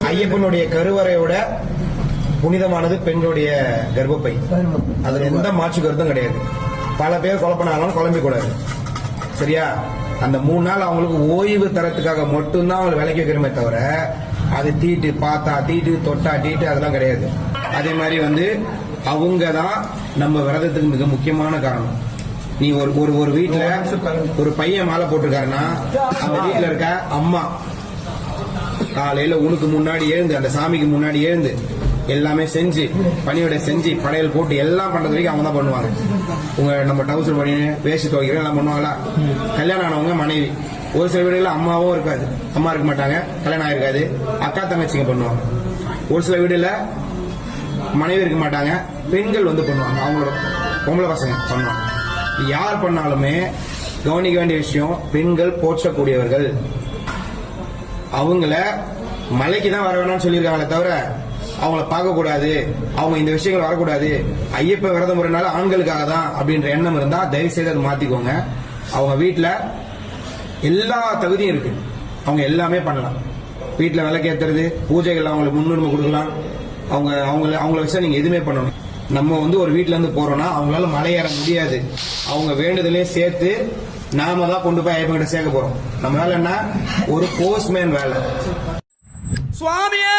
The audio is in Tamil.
ஐயப்பனுடைய கருவறையோட புனிதமானது பெண்களுடைய கர்ப்பப்பை. அதுல எந்த மாற்று கருத்தும் கிடையாது. பல பேர் கொலை பண்ணாலும் குழம்பி கூடாது. சரியா? அந்த 3 நாள் அவங்களுக்கு ஓய்வு தரத்துக்காக மட்டும்தான் அவங்களை விலைக்கு வைக்கிறமே தவிர அது தீட்டு பார்த்தா தீட்டு தொட்டா தீட்டு அதெல்லாம் கிடையாது. அதே மாதிரி அவங்க தான் நம்ம விரதத்துக்கு மிக முக்கியமான காரணம். நீ ஒரு வீட்டுல ஒரு பையன் மாலை போட்டிருக்காருன்னா அந்த வீட்டுல இருக்க அம்மா காலையில உனக்கு முன்னாடி எழுந்து அந்த சாமிக்கு முன்னாடி எழுந்து எல்லாமே செஞ்சு பணியோட செஞ்சு படையல் போட்டு எல்லாம் பண்றது வரைக்கும் அவங்க தான் பண்ணுவாங்க. நம்ம டவுசர் பண்ணி வேஸ்ட் துவைக்கிற எல்லாம் பண்ணுவாங்களா? கல்யாணம் ஆனவங்க மனைவி. ஒரு சில வீடுகளில் அம்மாவும் இருக்காது, அம்மா இருக்க மாட்டாங்க, கல்யாணம் ஆயிருக்காது, அக்கா தங்கச்சிங்க பண்ணுவாங்க. ஒரு சில வீடுல மனைவி இருக்க மாட்டாங்க, பெண்கள் பண்ணுவாங்க, அவங்களோட பொம்பளை பசங்க பண்ணுவாங்க. யார் பண்ணாலுமே கவனிக்க வேண்டிய விஷயம், பெண்கள் போற்றக்கூடியவர்கள். அவங்கள மலைக்கு தான் வர வேணாம்னு சொல்லியிருக்காங்களே தவிர அவங்கள பார்க்க கூடாது, அவங்க இந்த விஷயங்கள் வரக்கூடாது. ஐயப்ப விரத முறைனால ஆண்களுக்காக தான் அப்படின்ற எண்ணம் இருந்தா தயவு செய்து அதை மாத்திக்கோங்க. அவங்க வீட்டுல எல்லா தகுதியும் இருக்கு, அவங்க எல்லாமே பண்ணலாம். வீட்டுல விளக்கேத்துறது, பூஜைகள் அவங்களுக்கு முன்னுரிமை கொடுக்கலாம். அவங்கள வச்சா நீங்க எதுவுமே பண்ணணும். நம்ம ஒரு வீட்டுல இருந்து போறோம்னா அவங்களால மலையேற முடியாது. அவங்க வேண்டுதலையும் சேர்த்து நாம தான் கொண்டு போய் ஐயப்பன் கிட்ட சேர்க்க போறோம். நம்மளால என்ன ஒரு போஸ்ட்மேன் வேலை. சுவாமியே